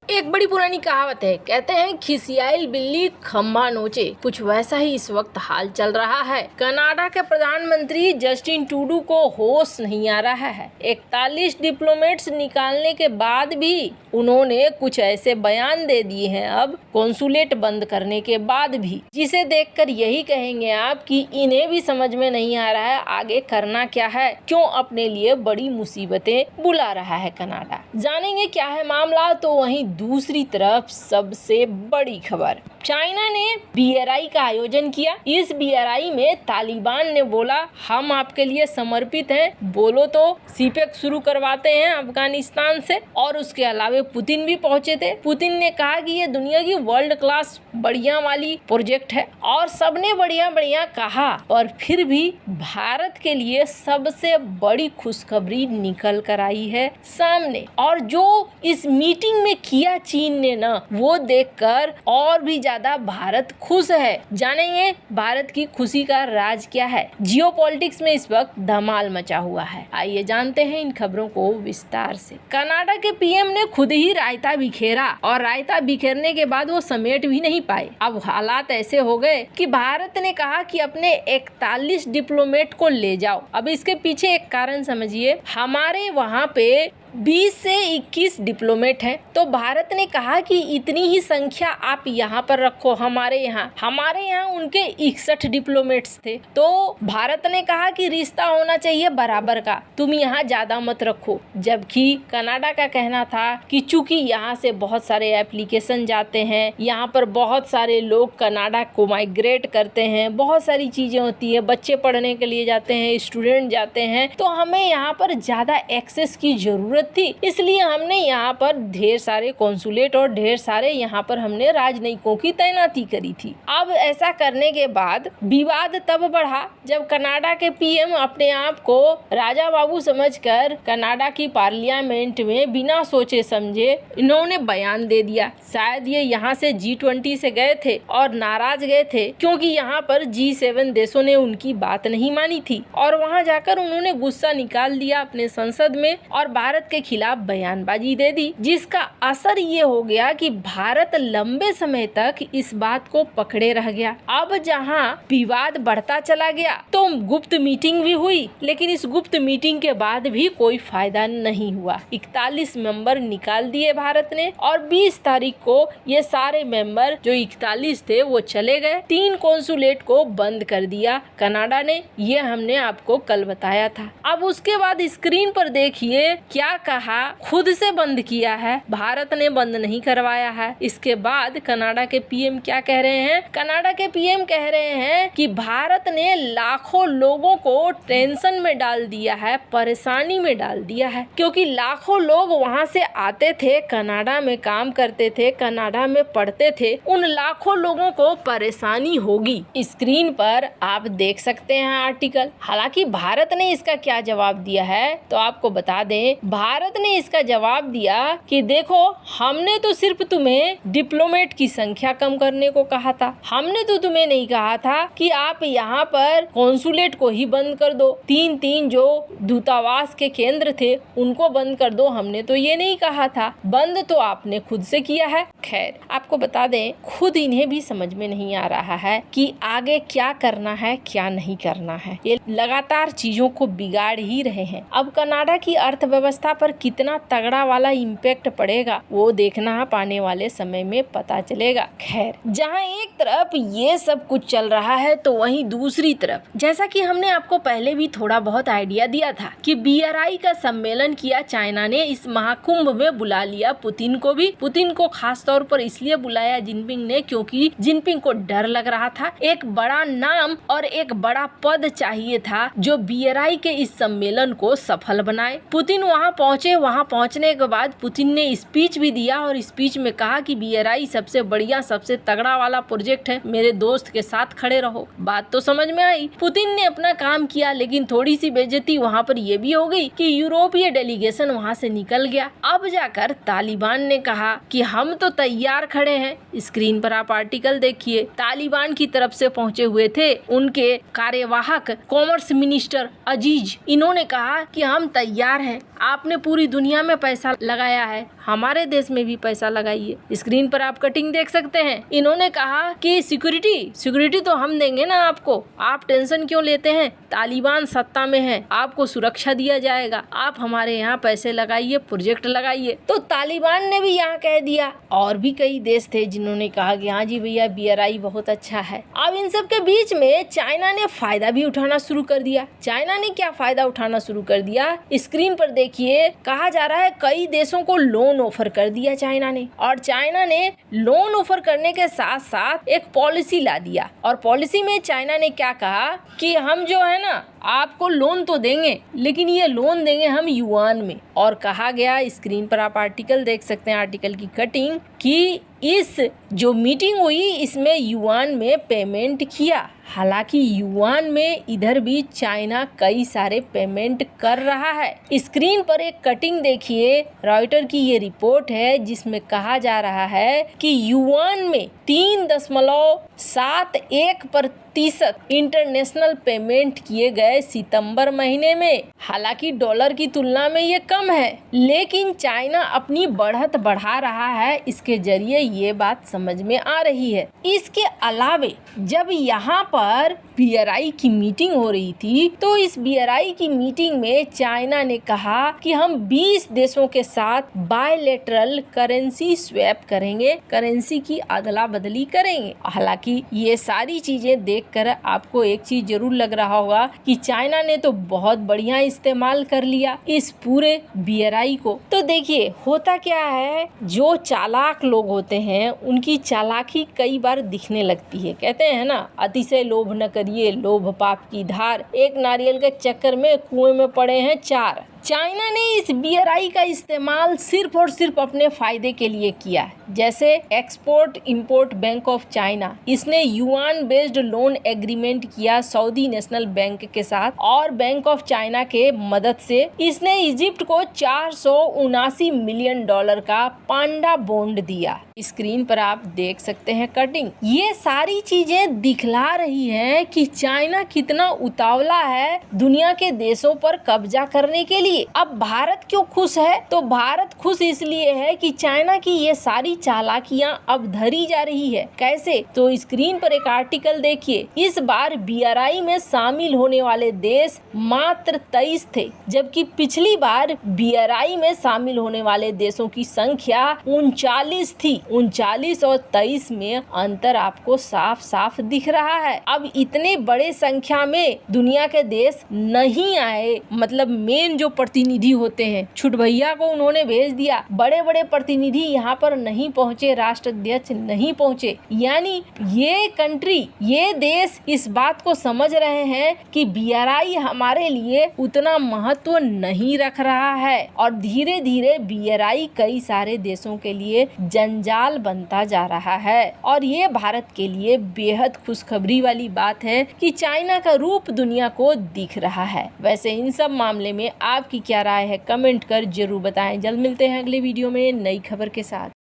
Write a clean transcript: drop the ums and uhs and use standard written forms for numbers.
एक बड़ी पुरानी कहावत है, कहते हैं खिसियाइल बिल्ली खम्भा नोचे। कुछ वैसा ही इस वक्त हाल चल रहा है। कनाडा के प्रधानमंत्री जस्टिन ट्रूडो को होश नहीं आ रहा है। 41 डिप्लोमेट्स निकालने के बाद भी उन्होंने कुछ ऐसे बयान दे दिए हैं, अब कॉन्सुलेट बंद करने के बाद भी, जिसे देखकर यही कहेंगे आप कि इन्हें भी समझ में नहीं आ रहा है आगे करना क्या है, क्यों अपने लिए बड़ी मुसीबतें बुला रहा है कनाडा। जानेंगे क्या है मामला। तो वहीं दूसरी तरफ सबसे बड़ी खबर, चाइना ने BRI का आयोजन किया। इस BRI में तालिबान ने बोला हम आपके लिए समर्पित हैं, बोलो तो CPEC शुरू करवाते हैं अफगानिस्तान से। और उसके अलावा पुतिन भी पहुंचे थे। पुतिन ने कहा कि ये दुनिया की वर्ल्ड क्लास बढ़िया वाली प्रोजेक्ट है और सबने बढ़िया बढ़िया कहा। और फिर भी भारत के लिए सबसे बड़ी खुशखबरी निकल कर आई है सामने। और जो इस मीटिंग में किया चीन ने ना, वो देखकर और भी ज्यादा भारत खुश है। जानेंगे भारत की खुशी का राज क्या है। जियोपॉलिटिक्स में इस वक्त धमाल मचा हुआ है। आइए जानते हैं इन खबरों को विस्तार से। कनाडा के PM ने खुद ही रायता बिखेरा और रायता बिखेरने के बाद वो समेट भी नहीं पाए। अब हालात ऐसे हो गए कि भारत ने कहा कि अपने 41 डिप्लोमेट को ले जाओ। अब इसके पीछे एक कारण समझिए, हमारे वहाँ पे 20 से 21 डिप्लोमेट हैं, तो भारत ने कहा कि इतनी ही संख्या आप यहाँ पर रखो। हमारे यहाँ उनके 61 डिप्लोमेट्स थे, तो भारत ने कहा कि रिश्ता होना चाहिए बराबर का, तुम यहाँ ज्यादा मत रखो। जबकि कनाडा का कहना था कि चूंकि यहाँ से बहुत सारे एप्लीकेशन जाते हैं, यहाँ पर बहुत सारे लोग कनाडा को माइग्रेट करते हैं, बहुत सारी चीजें होती है, बच्चे पढ़ने के लिए जाते हैं, स्टूडेंट जाते हैं, तो हमें यहाँ पर ज्यादा एक्सेस की जरूरत थी। इसलिए हमने यहाँ पर ढेर सारे कॉन्सुलेट और ढेर सारे यहाँ पर हमने राजनयिकों की तैनाती करी थी। अब ऐसा करने के बाद विवाद तब बढ़ा जब कनाडा के PM अपने आप को राजा बाबू समझकर कनाडा की पार्लियामेंट में बिना सोचे समझे इन्होंने बयान दे दिया। शायद ये यहाँ से G20 से गए थे और नाराज गए थे, क्योंकि यहाँ पर G7 देशों ने उनकी बात नहीं मानी थी और वहाँ जाकर उन्होंने गुस्सा निकाल दिया अपने संसद में और भारत के खिलाफ बयानबाजी दे दी, जिसका असर ये हो गया कि भारत लंबे समय तक इस बात को पकड़े रह गया। अब जहां विवाद बढ़ता चला गया तो गुप्त मीटिंग भी हुई, लेकिन इस गुप्त मीटिंग के बाद भी कोई फायदा नहीं हुआ। 41 मेंबर निकाल दिए भारत ने और 20 तारीख को ये सारे मेंबर जो 41 थे वो चले गए। 3 कॉन्सुलेट को बंद कर दिया कनाडा ने, ये हमने आपको कल बताया था। अब उसके बाद स्क्रीन पर देखिए क्या कहा, खुद से बंद किया है, भारत ने बंद नहीं करवाया है। इसके बाद कनाडा के PM क्या कह रहे हैं? कनाडा के PM कह रहे हैं कि भारत ने लाखों लोगों को टेंशन में डाल दिया है, परेशानी में डाल दिया है, क्योंकि लाखों लोग वहां से आते थे, कनाडा में काम करते थे, कनाडा में पढ़ते थे, उन लाखों लोगों को परेशानी होगी। स्क्रीन पर आप देख सकते हैं आर्टिकल। हालांकि भारत ने इसका क्या जवाब दिया है तो आपको बता दें, भारत ने इसका जवाब दिया कि देखो, हमने तो सिर्फ तुम्हें डिप्लोमेट की संख्या कम करने को कहा था, हमने तो तुम्हें नहीं कहा था कि आप यहाँ पर कॉन्सुलेट को ही बंद कर दो, 3 जो दूतावास के केंद्र थे उनको बंद कर दो, हमने तो ये नहीं कहा था। बंद तो आपने खुद से किया है। खैर, आपको बता दें, खुद इन्हें भी समझ में नहीं आ रहा है कि आगे क्या करना है क्या नहीं करना है। ये लगातार चीजों को बिगाड़ ही रहे हैं। अब कनाडा की अर्थव्यवस्था पर कितना तगड़ा वाला इम्पैक्ट पड़ेगा वो देखना आने वाले समय में पता चलेगा। खैर, जहां एक तरफ ये सब कुछ चल रहा है तो वहीं दूसरी तरफ, जैसा कि हमने आपको पहले भी थोड़ा बहुत आइडिया दिया था कि BRI का सम्मेलन किया चाइना ने, इस महाकुंभ में बुला लिया पुतिन को भी। पुतिन को खास तौर पर इसलिए बुलाया जिनपिंग ने क्योंकि जिनपिंग को डर लग रहा था, एक बड़ा नाम और एक बड़ा पद चाहिए था जो BRI के इस सम्मेलन को सफल बनाए। पुतिन वहां पहुंचे। वहां पहुंचने के बाद पुतिन ने स्पीच भी दिया और स्पीच में कहा कि BRI सबसे बढ़िया सबसे तगड़ा वाला प्रोजेक्ट है, मेरे दोस्त के साथ खड़े रहो। बात तो समझ में आई। पुतिन ने अपना काम किया, लेकिन थोड़ी सी बेइज्जती वहां पर यह भी हो गई कि यूरोपीय डेलीगेशन वहां से निकल गया। अब जाकर तालिबान ने कहा कि हम तो तैयार खड़े हैं। स्क्रीन पर आप आर्टिकल देखिए, तालिबान की तरफ से पहुंचे हुए थे उनके कार्यवाहक कॉमर्स मिनिस्टर अजीज, इन्होंने कहा कि हम तैयार हैं, आपने पूरी दुनिया में पैसा लगाया है, हमारे देश में भी पैसा लगाइए। स्क्रीन पर आप कटिंग देख सकते हैं। इन्होंने कहा कि सिक्योरिटी तो हम देंगे ना आपको, आप टेंशन क्यों लेते हैं, तालिबान सत्ता में है, आपको सुरक्षा दिया जाएगा, आप हमारे यहाँ पैसे लगाइए, प्रोजेक्ट लगाइए। तो तालिबान ने भी यहाँ कह दिया। और भी कई देश थे जिन्होंने कहा कि हाँ जी भैया BRI बहुत अच्छा है। अब इन सब के बीच में चाइना ने फायदा भी उठाना शुरू कर दिया। चाइना ने क्या फायदा उठाना शुरू कर दिया, स्क्रीन पर देखिए। कहा जा रहा है कई देशों को लोन ऑफर कर दिया चाइना ने, और चाइना ने लोन ऑफर करने के साथ साथ एक पॉलिसी ला दिया। और पॉलिसी में चाइना ने क्या कहा कि हम जो है ना आपको लोन तो देंगे, लेकिन ये लोन देंगे हम युआन में। और कहा गया, स्क्रीन पर आप आर्टिकल देख सकते हैं, आर्टिकल की कटिंग, कि इस जो मीटिंग हुई इसमें युआन में पेमेंट किया। हालांकि युआन में इधर भी चाइना कई सारे पेमेंट कर रहा है। स्क्रीन पर एक कटिंग देखिए, रॉयटर की ये रिपोर्ट है जिसमें कहा जा रहा है कि युआन में 3.71% इंटरनेशनल पेमेंट किए गए सितंबर महीने में। हालांकि डॉलर की तुलना में ये कम है, लेकिन चाइना अपनी बढ़त बढ़ा रहा है, इसके जरिए ये बात समझ में आ रही है। इसके अलावे जब यहाँ पर BRI की मीटिंग हो रही थी, तो इस BRI की मीटिंग में चाइना ने कहा कि हम 20 देशों के साथ बायलैटरल करेंसी स्वैप करेंगे, करेंसी की अदला बदली करेंगे। हालांकि ये सारी चीजें देखकर आपको एक चीज जरूर लग रहा होगा कि चाइना ने तो बहुत बढ़िया इस्तेमाल कर लिया इस पूरे BRI को। तो देखिए होता क्या है, जो चालाक लोग होते हैं उनकी चालाकी कई बार दिखने लगती है। कहते हैं ना, अतिशय लोभ न करिए, लोभ पाप की धार, एक नारियल के चक्कर में कुएं में पड़े हैं 4। चाइना ने इस BRI का इस्तेमाल सिर्फ और सिर्फ अपने फायदे के लिए किया है। जैसे export import bank of China, इसने युआन बेस्ड लोन एग्रीमेंट किया सऊदी नेशनल बैंक के साथ, और बैंक ऑफ चाइना के मदद से इसने इजिप्ट को $479 मिलियन का पांडा बॉन्ड दिया। स्क्रीन पर आप देख सकते हैं कटिंग। ये सारी चीजें दिखला रही हैं कि चाइना कितना उतावला है दुनिया के देशों पर कब्जा करने के लिए। अब भारत क्यों खुश है, तो भारत खुश इसलिए है कि चाइना की ये सारी चालाकियां अब धरी जा रही है। कैसे, तो स्क्रीन पर एक आर्टिकल देखिए। इस बार BRI में शामिल होने वाले देश मात्र 23 थे, जबकि पिछली बार BRI में शामिल होने वाले देशों की संख्या 39 थी। 39 और 23 में अंतर आपको साफ साफ दिख रहा है। अब इतने बड़े संख्या में दुनिया के देश नहीं आए, मतलब मेन जो प्रतिनिधि होते हैं, छुट भैया को उन्होंने भेज दिया। बड़े बड़े प्रतिनिधि यहाँ पर नहीं पहुँचे, राष्ट्राध्यक्ष नहीं पहुँचे। यानी ये कंट्री, ये देश इस बात को समझ रहे हैं कि BRI हमारे लिए उतना महत्व नहीं रख रहा है, और धीरे धीरे BRI कई सारे देशों के लिए जंजाल बनता जा रहा है। और ये भारत के लिए बेहद खुशखबरी वाली बात है कि चाइना का रूप दुनिया को दिख रहा है। वैसे इन सब मामले में आपकी क्या राय है, कमेंट कर जरूर बताएं। जल्द मिलते हैं अगले वीडियो में नई खबर के साथ।